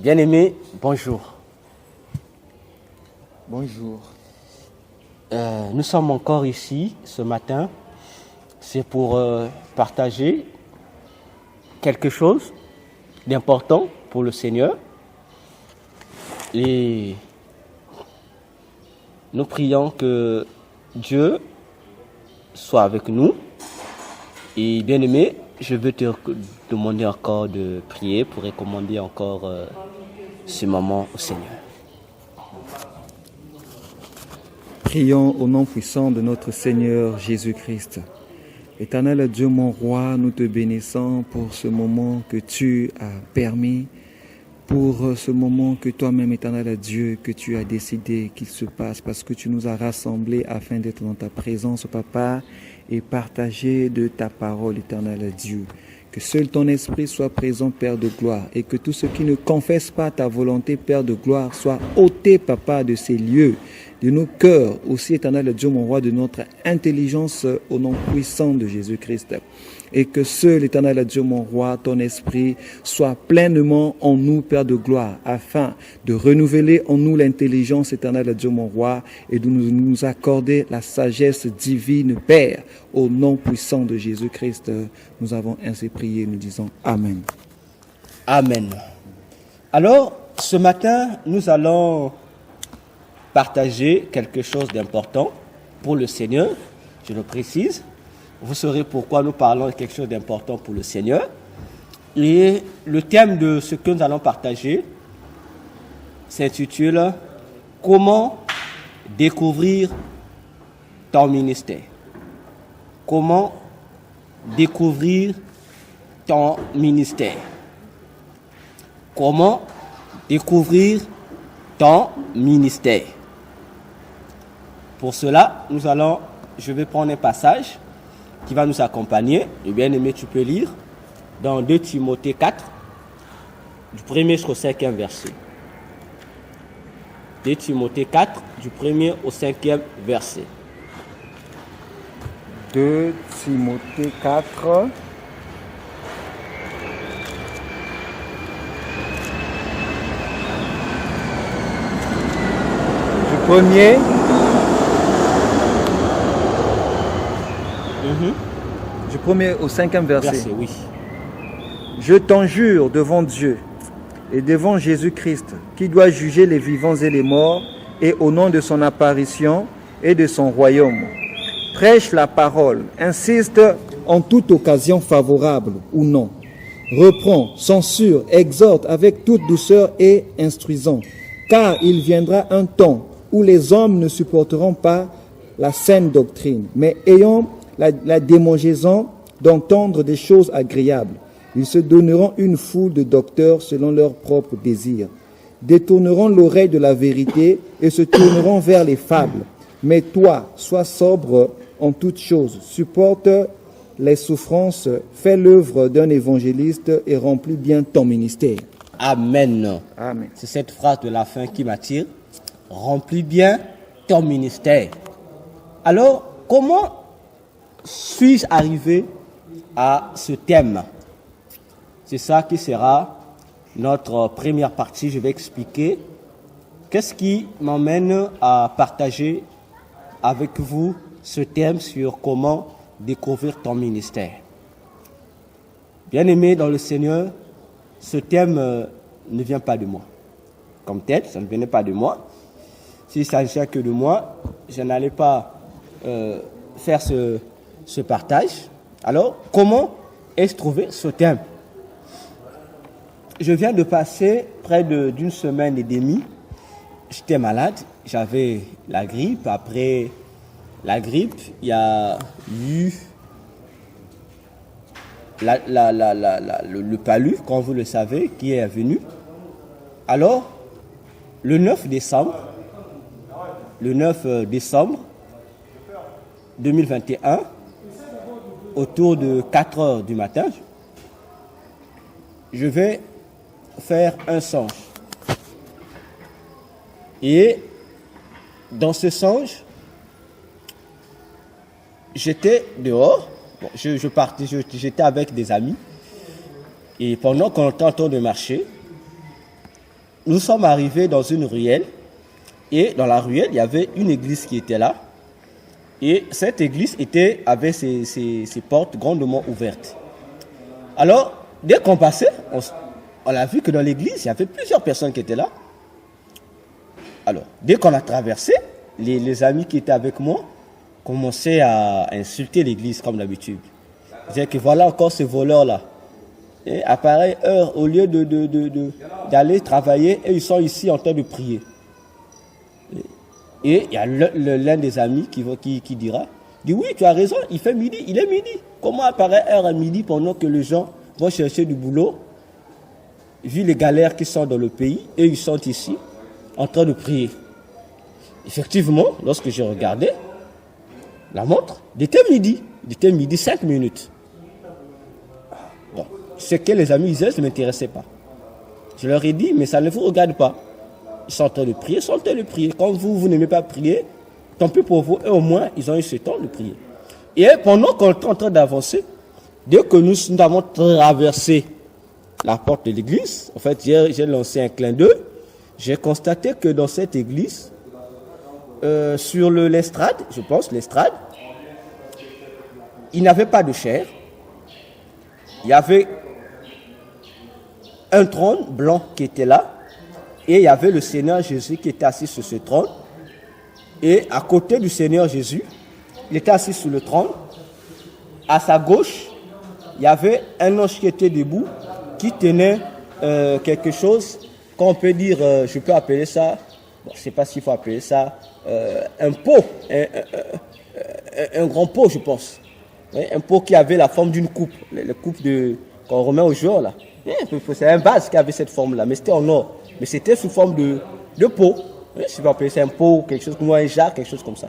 Bien-aimés, bonjour. Bonjour. Nous sommes encore ici ce matin. C'est pour partager quelque chose d'important pour le Seigneur. Et nous prions que Dieu soit avec nous. Et bien-aimé, je veux te demander encore de prier pour recommander encore ce moment au Seigneur. Prions au nom puissant de notre Seigneur Jésus-Christ. Éternel Dieu, mon roi, nous te bénissons pour ce moment que tu as permis, pour ce moment que toi-même, éternel Dieu, que tu as décidé qu'il se passe, parce que tu nous as rassemblés afin d'être dans ta présence, Papa, et partager de ta parole, éternel Dieu. Que seul ton esprit soit présent, Père de gloire, et que tous ceux qui ne confessent pas ta volonté, Père de gloire, soient ôtés, Papa, de ces lieux, de nos cœurs, aussi, éternel Dieu, mon roi, de notre intelligence, au nom puissant de Jésus-Christ. Et que seul, éternel Dieu, mon roi, ton esprit soit pleinement en nous, Père de gloire, afin de renouveler en nous l'intelligence, éternel Dieu, mon roi, et de nous accorder la sagesse divine, Père, au nom puissant de Jésus-Christ. Nous avons ainsi prié, nous disons Amen. Amen. Alors, ce matin, nous allons partager quelque chose d'important pour le Seigneur, je le précise. Vous saurez pourquoi nous parlons de quelque chose d'important pour le Seigneur. Et le thème de ce que nous allons partager s'intitule « Comment découvrir ton ministère ?» Comment découvrir ton ministère? Comment découvrir ton ministère? Pour cela, je vais prendre un passage qui va nous accompagner. Et bien aimé, tu peux lire dans 2 Timothée 4, du 1er jusqu'au 5e verset. 2 Timothée 4, du 1er au 5e verset. 2 Timothée 4. Du 1er. Du 1er au 5e verset. Oui. Je t'en jure devant Dieu et devant Jésus-Christ, qui doit juger les vivants et les morts, et au nom de son apparition et de son royaume. Prêche la parole, insiste en toute occasion favorable ou non. Reprend, censure, exhorte avec toute douceur et instruisant. Car il viendra un temps où les hommes ne supporteront pas la saine doctrine, mais ayant la démangeaison d'entendre des choses agréables. Ils se donneront une foule de docteurs selon leurs propres désirs, détourneront l'oreille de la vérité et se tourneront vers les fables. Mais toi, sois sobre en toutes choses, supporte les souffrances, fais l'œuvre d'un évangéliste et remplis bien ton ministère. Amen. Amen. C'est cette phrase de la fin qui m'attire. Remplis bien ton ministère. Alors, comment suis-je arrivé à ce thème? C'est ça qui sera notre première partie. Je vais expliquer qu'est-ce qui m'emmène à partager avec vous ce thème sur comment découvrir ton ministère. Bien-aimé dans le Seigneur, ce thème ne vient pas de moi. Comme tel, ça ne venait pas de moi. S'il s'agissait que de moi, je n'allais pas faire ce partage. Alors, comment ai-je trouvé ce thème? Je viens de passer près d'une semaine et demie. J'étais malade, j'avais la grippe. Après la grippe, il y a eu le palu, comme vous le savez, qui est venu. Alors, le 9 décembre 2021, autour de 4 heures du matin, je vais faire un songe. Et dans ce songe, j'étais dehors, j'étais avec des amis, et pendant qu'on était en train de marcher, nous sommes arrivés dans une ruelle. Et dans la ruelle, il y avait une église qui était là. Et cette église avait ses portes grandement ouvertes. Alors, dès qu'on passait, on a vu que dans l'église, il y avait plusieurs personnes qui étaient là. Alors, dès qu'on a traversé, les amis qui étaient avec moi commençaient à insulter l'église comme d'habitude. Ils disaient que voilà encore ce voleur-là. Et à pareille heure, au lieu d'aller travailler, et ils sont ici en train de prier. Et il y a l'un des amis qui dit oui, tu as raison, il est midi. Comment à pareille heure à midi pendant que les gens vont chercher du boulot, vu les galères qui sont dans le pays, et ils sont ici en train de prier. Effectivement, lorsque j'ai regardé la montre, il était midi 5 minutes. Bon, ce que les amis disaient, ça ne m'intéressait pas. Je leur ai dit, mais ça ne vous regarde pas. Ils sont en train de prier, Quand vous n'aimez pas prier, tant pis pour vous. Et au moins, ils ont eu ce temps de prier. Et pendant qu'on est en train d'avancer, dès que nous avons traversé la porte de l'église, en fait, j'ai lancé un clin d'œil. J'ai constaté que dans cette église, sur l'estrade, je pense, l'estrade, il n'y avait pas de chair. Il y avait un trône blanc qui était là. Et il y avait le Seigneur Jésus qui était assis sur ce trône. Et à côté du Seigneur Jésus, il était assis sur le trône. À sa gauche, il y avait un ange qui était debout, qui tenait quelque chose qu'on peut dire, je peux appeler ça, bon, je ne sais pas s'il faut appeler ça, un pot, un grand pot, je pense. Un pot qui avait la forme d'une coupe, la coupe qu'on remet aux joueurs là. C'est un vase qui avait cette forme-là, mais c'était en or. Mais c'était sous forme de pot. Je peux appeler ça un pot, quelque chose comme un jarre, quelque chose comme ça.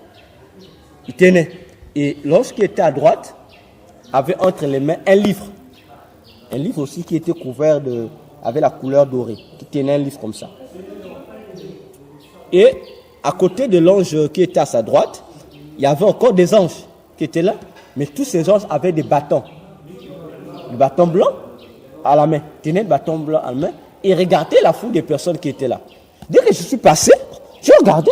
Il tenait. Et lorsqu'il était à droite, avait entre les mains un livre. Un livre aussi qui était couvert avec la couleur dorée, qui tenait un livre comme ça. Et à côté de l'ange qui était à sa droite, il y avait encore des anges qui étaient là. Mais tous ces anges avaient des bâtons. Des bâtons blancs à la main. Tenaient le bâton blanc à la main et regardaient la foule des personnes qui étaient là. Dès que je suis passé, j'ai regardé.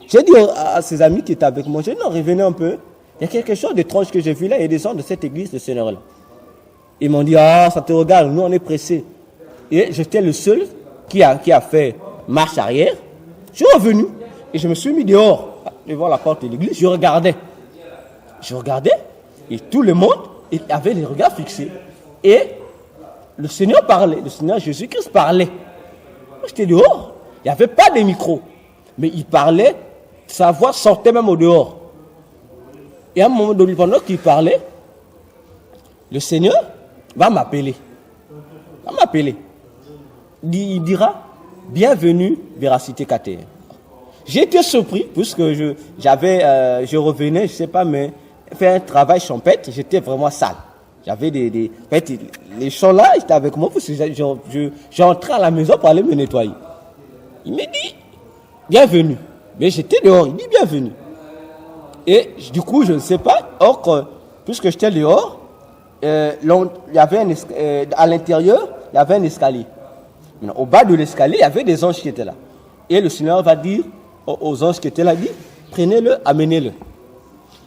J'ai dit à ses amis qui étaient avec moi, j'ai dit non, revenez un peu. Il y a quelque chose d'étrange que j'ai vu là. Il y a des gens de cette église de Seigneur là. Ils m'ont dit, ah, ça te regarde, nous on est pressés. Et j'étais le seul qui a fait marche arrière. Je suis revenu et je me suis mis dehors, devant la porte de l'église. Je regardais et tout le monde avait les regards fixés. Et le Seigneur parlait, le Seigneur Jésus-Christ parlait. Moi j'étais dehors, il n'y avait pas de micro. Mais il parlait, sa voix sortait même au dehors. Et à un moment donné, pendant qu'il parlait, le Seigneur va m'appeler. Il dira, bienvenue, Véracité KTR. J'ai été surpris, puisque je revenais, je ne sais pas, mais faire un travail champêtre, j'étais vraiment sale. J'avais en fait, les gens là, ils étaient avec moi, parce que j'ai entré à la maison pour aller me nettoyer. Il me dit, bienvenue. Mais j'étais dehors, il dit bienvenue. Et du coup, je ne sais pas, puisque j'étais dehors, il y avait à l'intérieur, il y avait un escalier. Maintenant, au bas de l'escalier, il y avait des anges qui étaient là. Et le Seigneur va dire aux anges qui étaient là, dit, prenez-le, amenez-le.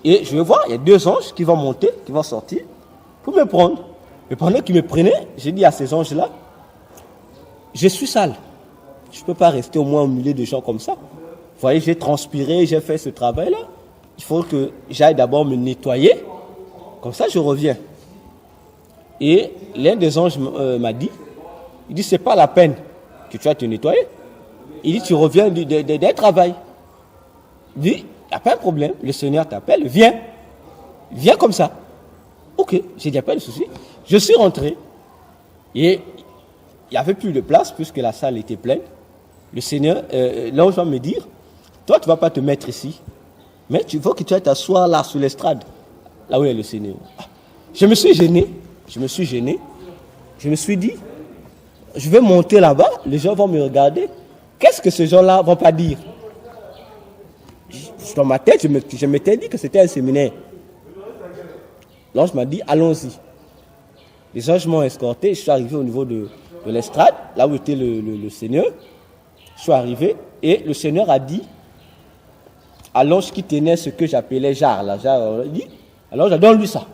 Et je vais voir, il y a 2 anges qui vont monter, qui vont sortir, pour me prendre. Et pendant qu'ils me prenaient, j'ai dit à ces anges-là, je suis sale. Je ne peux pas rester au moins au milieu de gens comme ça. Vous voyez, j'ai transpiré, j'ai fait ce travail-là. Il faut que j'aille d'abord me nettoyer. Comme ça, je reviens. Et l'un des anges m'a dit, il dit, c'est pas la peine que tu vas te nettoyer. Il dit, tu reviens d'un travail. Il dit, il n'y a pas de problème, le Seigneur t'appelle, viens. Viens comme ça. Ok, j'ai dit, pas de souci. Je suis rentré et il n'y avait plus de place puisque la salle était pleine. Le Seigneur, l'ange va me dire, toi, tu ne vas pas te mettre ici, mais tu veux que tu ailles t'asseoir là, sur l'estrade, là où est le Seigneur. Je me suis gêné. Je me suis dit, je vais monter là-bas, les gens vont me regarder. Qu'est-ce que ces gens-là ne vont pas dire? Dans ma tête, je m'étais dit que c'était un séminaire. L'ange m'a dit, allons-y. Les anges m'ont escorté, je suis arrivé au niveau de de l'estrade, là où était le Seigneur. Je suis arrivé et le Seigneur a dit à l'ange qui tenait ce que j'appelais jarre, il dit, alors donne-lui ça.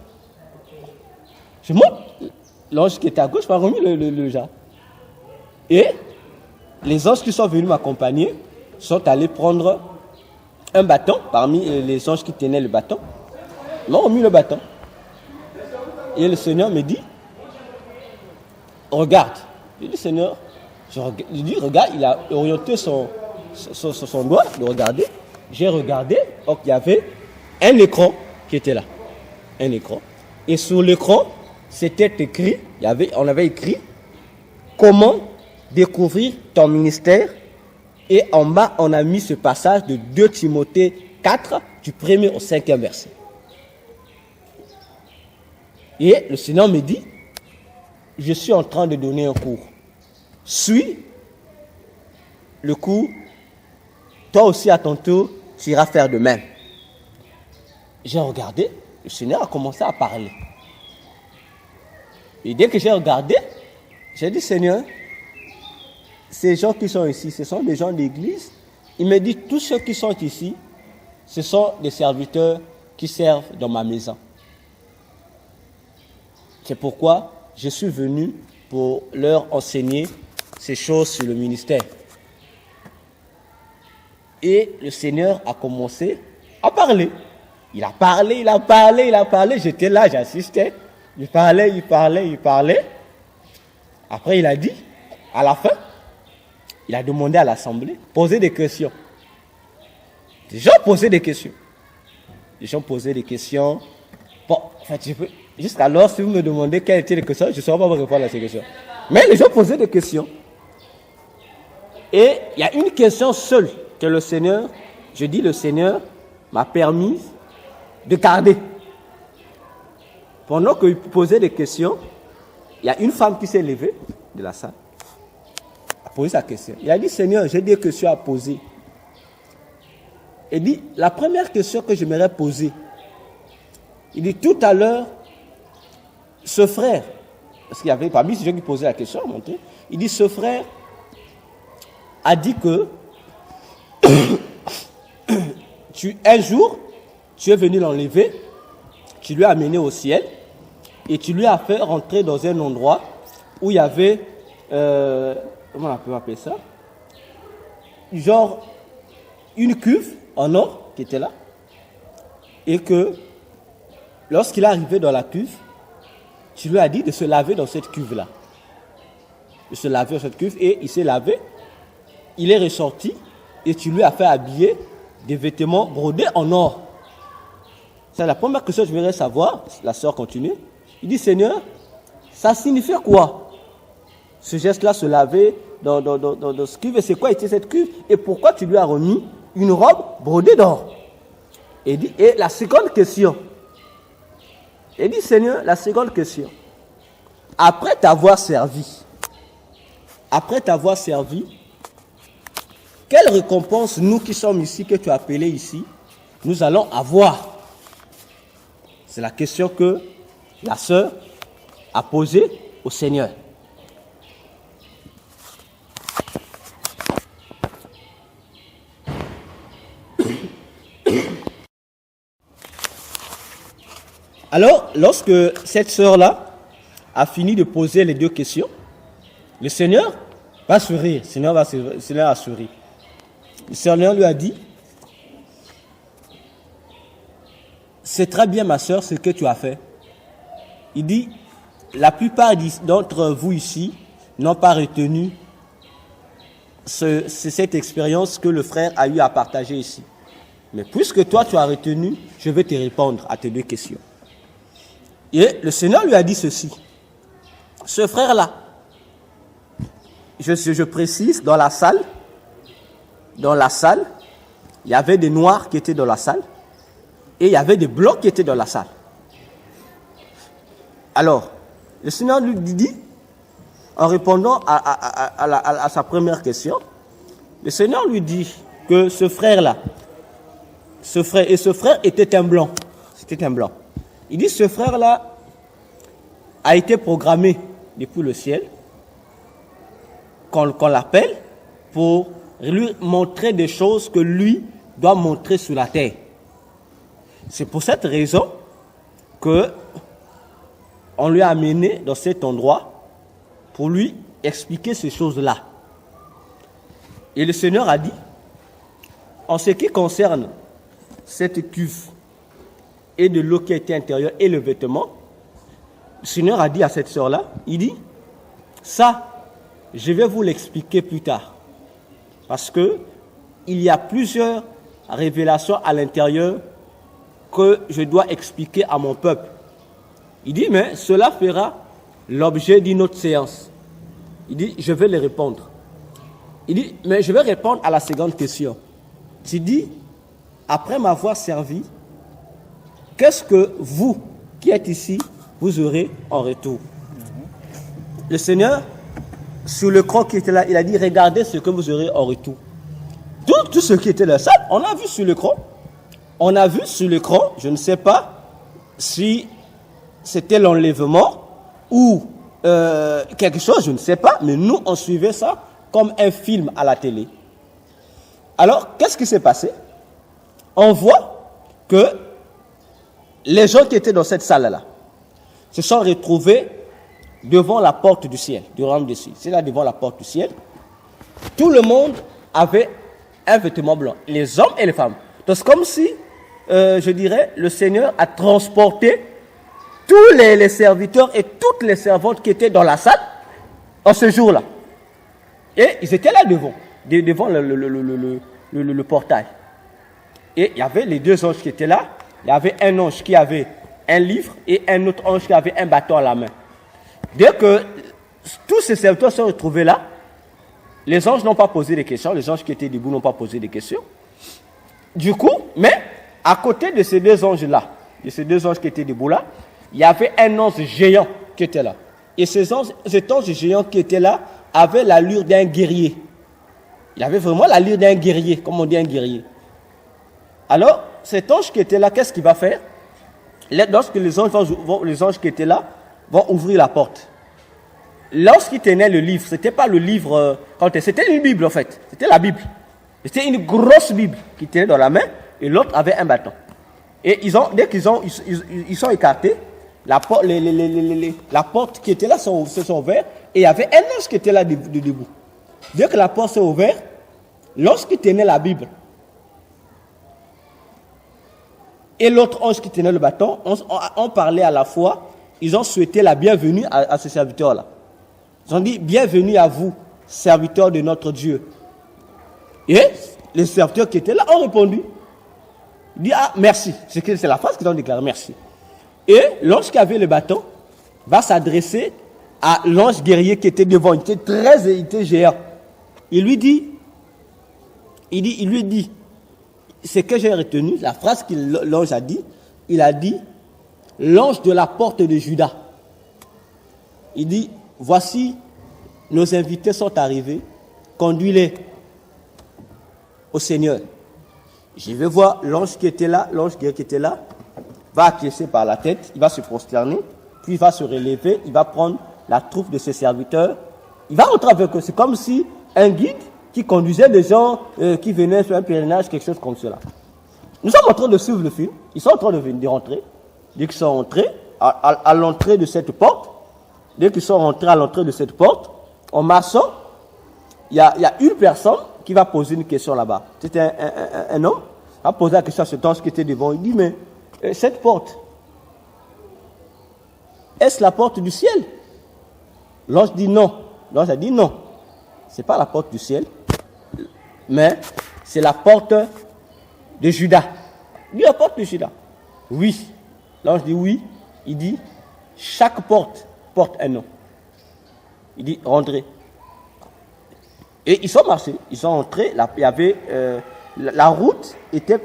Je monte, l'ange qui était à gauche m'a remis le jarre. Et les anges qui sont venus m'accompagner sont allés prendre un bâton, parmi les anges qui tenaient le bâton, ils m'ont remis le bâton. Et le Seigneur me dit, regarde. Je dis, Seigneur, je dis, regarde, il a orienté son doigt de regarder. J'ai regardé, donc il y avait un écran qui était là. Un écran. Et sur l'écran, c'était écrit, on avait écrit, comment découvrir ton ministère. Et en bas, on a mis ce passage de 2 Timothée 4, du 1er au 5e verset. Et le Seigneur me dit, je suis en train de donner un cours. Suis le cours, toi aussi à ton tour, tu iras faire de même. J'ai regardé, le Seigneur a commencé à parler. Et dès que j'ai regardé, j'ai dit, Seigneur, ces gens qui sont ici, ce sont des gens d'église. Il me dit, tous ceux qui sont ici, ce sont des serviteurs qui servent dans ma maison. C'est pourquoi je suis venu pour leur enseigner ces choses sur le ministère. Et le Seigneur a commencé à parler. Il a parlé. J'étais là, j'assistais. Il parlait. Après, il a dit, à la fin, il a demandé à l'assemblée, poser des questions. Les gens posaient des questions. Bon, en fait, jusqu'alors, si vous me demandez quelles étaient les questions, je ne saurais pas vous répondre à ces questions. Mais les gens posaient des questions. Et il y a une question seule que le Seigneur m'a permis de garder. Pendant qu'il posait des questions, il y a une femme qui s'est levée de la salle, a posé sa question. Il a dit, Seigneur, j'ai des questions à poser. Il dit, la première question que j'aimerais poser, il dit, tout à l'heure, ce frère, parce qu'il y avait parmi ces gens qui posaient la question, il dit, ce frère a dit que un jour, tu es venu l'enlever, tu lui as amené au ciel et tu lui as fait rentrer dans un endroit où il y avait, comment on peut appeler ça, genre une cuve en or qui était là, et que lorsqu'il est arrivé dans la cuve, tu lui as dit de se laver dans cette cuve-là. De se laver dans cette cuve, et il s'est lavé, il est ressorti, et tu lui as fait habiller des vêtements brodés en or. C'est la première question que je voudrais savoir. La sœur continue. Il dit, Seigneur, ça signifie quoi? Ce geste-là, se laver dans ce cuve, et c'est quoi était cette cuve? Et pourquoi tu lui as remis une robe brodée d'or? Et la seconde question, il dit, Seigneur, la seconde question, après t'avoir servi, quelle récompense, nous qui sommes ici, que tu as appelés ici, nous allons avoir? C'est la question que la sœur a posée au Seigneur. Alors, lorsque cette sœur-là a fini de poser les 2 questions, le Seigneur va sourire. Le Seigneur a souri. Le Seigneur lui a dit, c'est très bien ma sœur ce que tu as fait. Il dit, la plupart d'entre vous ici n'ont pas retenu cette expérience que le frère a eu à partager ici. Mais puisque toi tu as retenu, je vais te répondre à tes 2 questions. Et le Seigneur lui a dit ceci. Ce frère-là, je précise, dans la salle, il y avait des noirs qui étaient dans la salle et il y avait des blancs qui étaient dans la salle. Alors, le Seigneur lui dit, en répondant à sa première question, le Seigneur lui dit que ce frère était un blanc. C'était un blanc. Il dit, ce frère-là a été programmé depuis le ciel qu'on l'appelle pour lui montrer des choses que lui doit montrer sur la terre. C'est pour cette raison que on lui a amené dans cet endroit pour lui expliquer ces choses-là. Et le Seigneur a dit, en ce qui concerne cette cuve et de l'eau qui était intérieure et le vêtement, le Seigneur a dit à cette sœur-là, il dit, ça, je vais vous l'expliquer plus tard. Parce que il y a plusieurs révélations à l'intérieur que je dois expliquer à mon peuple. Il dit, mais cela fera l'objet d'une autre séance. Il dit, je vais les répondre. Il dit, mais je vais répondre à la seconde question. Tu dis, après m'avoir servi, qu'est-ce que vous qui êtes ici, vous aurez en retour? Le Seigneur, sur le cran qui était là, il a dit, regardez ce que vous aurez en retour. Tout ce qui était là, ça, on a vu sur l'écran. On a vu sur l'écran, je ne sais pas si c'était l'enlèvement ou quelque chose, je ne sais pas, mais nous, on suivait ça comme un film à la télé. Alors, qu'est-ce qui s'est passé? On voit que les gens qui étaient dans cette salle-là se sont retrouvés devant la porte du ciel, du royaume des cieux. C'est là devant la porte du ciel. Tout le monde avait un vêtement blanc, les hommes et les femmes. Donc, c'est comme si, je dirais, le Seigneur a transporté tous les serviteurs et toutes les servantes qui étaient dans la salle en ce jour-là. Et ils étaient là devant le portail. Et il y avait les deux anges qui étaient là. Il y avait un ange qui avait un livre et un autre ange qui avait un bâton à la main. Dès que tous ces serviteurs se sont retrouvés là, les anges n'ont pas posé de questions. Les anges qui étaient debout n'ont pas posé de questions. Du coup, mais à côté de ces deux anges-là, de ces deux anges qui étaient debout là, il y avait un ange géant qui était là. Et cet ange géant qui était là avait l'allure d'un guerrier. Il avait vraiment l'allure d'un guerrier, comme on dit un guerrier. Alors, cet ange qui était là, qu'est-ce qu'il va faire? Lorsque les anges qui étaient là vont ouvrir la porte. Lorsqu'il tenait le livre, c'était pas le livre, c'était une Bible en fait, c'était la Bible. C'était une grosse Bible qu'il tenait dans la main et l'autre avait un bâton. Et dès qu'ils sont écartés, la porte qui était là se sont ouvertes et il y avait un ange qui était là debout. Dès que la porte s'est ouverte, lorsqu'il tenait la Bible et l'autre ange qui tenait le bâton, on parlait à la fois, ils ont souhaité la bienvenue à ce serviteur-là. Ils ont dit, bienvenue à vous, serviteurs de notre Dieu. Et les serviteurs qui étaient là ont répondu. Ils disent, ah, merci. C'est la phrase qu'ils ont déclaré, merci. Et l'ange qui avait le bâton va s'adresser à l'ange guerrier qui était devant. Il était géant. Il lui dit, ce que j'ai retenu, la phrase que l'ange a dit, il a dit, l'ange de la porte de Juda. Il dit, voici, nos invités sont arrivés, conduis-les au Seigneur. Je vais voir l'ange qui était là, l'ange qui était là, va acquiescer par la tête, il va se prosterner, puis il va se relever, il va prendre la troupe de ses serviteurs, il va rentrer avec eux. C'est comme si un guide qui conduisait des gens qui venaient sur un pèlerinage, quelque chose comme cela. Nous sommes en train de suivre le film, ils sont en train de rentrer. Dès qu'ils sont rentrés à l'entrée de cette porte, en marchant, il y a une personne qui va poser une question là-bas. C'était un homme, il va poser la question à cet ange qui était devant. Il dit, mais cette porte, est-ce la porte du ciel? L'ange dit non. L'ange a dit non. Ce n'est pas la porte du ciel, mais c'est la porte de Juda. Il dit, la porte de Juda. Oui. L'ange dit oui. Il dit, chaque porte porte un nom. Il dit, rentrez. Et ils sont marchés, ils sont entrés. Il y avait, la route était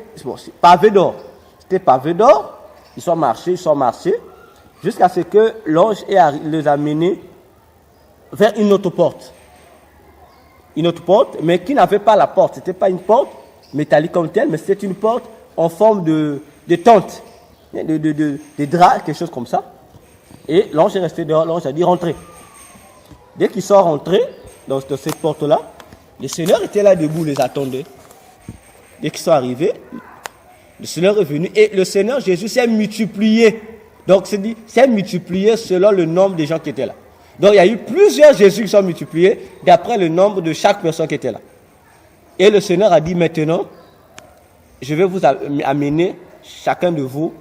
pavée d'or. C'était pavé d'or. Ils sont marchés, jusqu'à ce que l'ange les a menés vers une autre porte. Une autre porte, mais qui n'avait pas la porte. Ce n'était pas une porte métallique comme telle, mais c'était une porte en forme de tente, de draps, quelque chose comme ça. Et l'ange est resté dehors, l'ange a dit rentrez. Dès qu'ils sont rentrés, dans cette porte-là. Le Seigneur était là debout, les attendait. Dès qu'ils sont arrivés, le Seigneur est venu et le Seigneur Jésus s'est multiplié. Donc, c'est dit, s'est multiplié selon le nombre de gens qui étaient là. Donc, il y a eu plusieurs Jésus qui sont multipliés d'après le nombre de chaque personne qui était là. Et le Seigneur a dit maintenant, je vais vous amener, chacun de vous,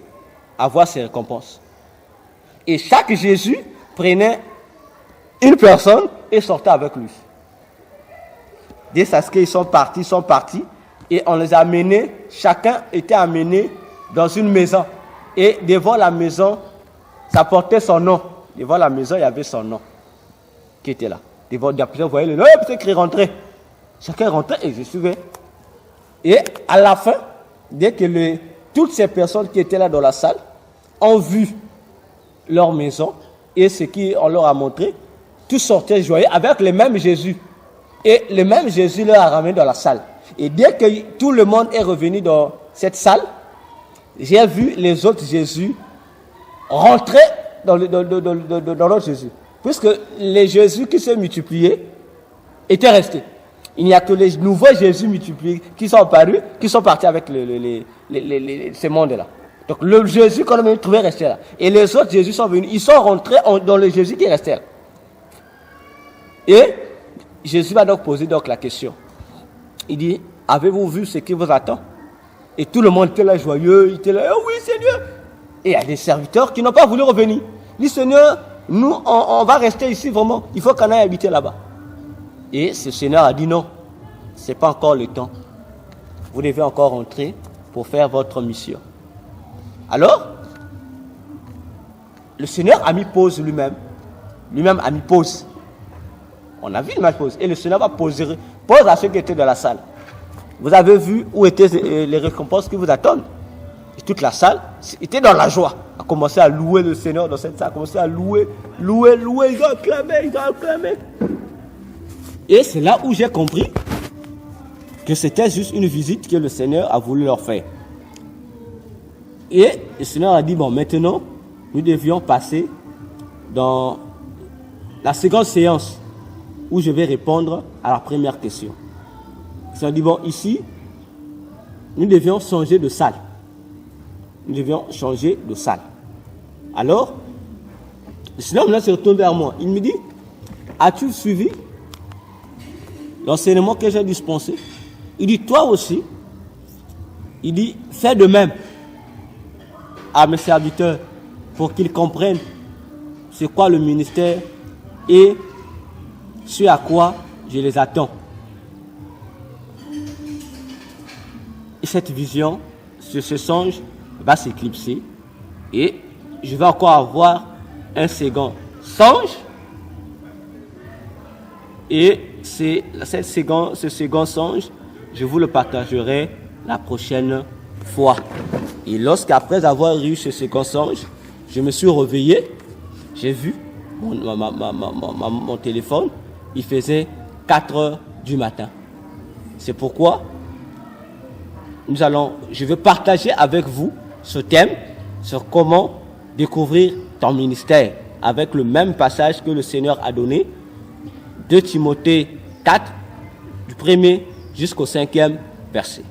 à voir ses récompenses. Et chaque Jésus prenait une personne et sortait avec lui. Dès ce qu'ils sont partis, et on les a amenés, chacun était amené dans une maison. Et devant la maison, ça portait son nom. Devant la maison, il y avait son nom qui était là. Devant, vous voyez le nom, c'est écrit rentrer. Chacun rentrait et je suivais. Et à la fin, dès que toutes ces personnes qui étaient là dans la salle ont vu leur maison et ce qu'on leur a montré, tous sortaient joyeux avec le même Jésus. Et le même Jésus leur a ramené dans la salle. Et dès que tout le monde est revenu dans cette salle, j'ai vu les autres Jésus rentrer dans l'autre Jésus. Puisque les Jésus qui se multipliaient étaient restés. Il n'y a que les nouveaux Jésus multipliés qui sont apparus, qui sont partis avec ce monde-là. Donc le Jésus qu'on a trouvé restait là. Et les autres Jésus sont venus, ils sont rentrés dans le Jésus qui restait là. Et Jésus va donc poser la question. Il dit, avez-vous vu ce qui vous attend? Et tout le monde était là joyeux, il était là, oh oui Seigneur. Et il y a des serviteurs qui n'ont pas voulu revenir. Il dit, Seigneur, nous on va rester ici vraiment, il faut qu'on aille habiter là-bas. Et ce Seigneur a dit non, ce n'est pas encore le temps. Vous devez encore rentrer pour faire votre mission. Alors, le Seigneur a mis pause lui-même. Lui-même a mis pause. On a vu une pause. Et le Seigneur va poser pause à ceux qui étaient dans la salle. Vous avez vu où étaient les récompenses qui vous attendent. Et toute la salle était dans la joie. A commencé à louer le Seigneur dans cette salle. A commencé à louer. Ils ont acclamé. Et c'est là où j'ai compris que c'était juste une visite que le Seigneur a voulu leur faire. Et le Seigneur a dit, bon, maintenant, nous devions passer dans la seconde séance où je vais répondre à la première question. Le Seigneur a dit, bon, ici, nous devions changer de salle. Alors, le Seigneur maintenant se retourne vers moi. Il me dit, as-tu suivi l'enseignement que j'ai dispensé? Il dit, toi aussi, il dit, fais de même à mes serviteurs pour qu'ils comprennent c'est quoi le ministère et ce à quoi je les attends. Et cette vision, ce songe va s'éclipser et je vais encore avoir un second songe et ce second songe, je vous le partagerai la prochaine fois. Et lorsqu'après avoir eu ce second songe, je me suis réveillé, j'ai vu mon téléphone, il faisait 4 heures du matin. C'est pourquoi je vais partager avec vous ce thème sur comment découvrir ton ministère avec le même passage que le Seigneur a donné, 2 Timothée 4, du 1er jusqu'au 5e verset.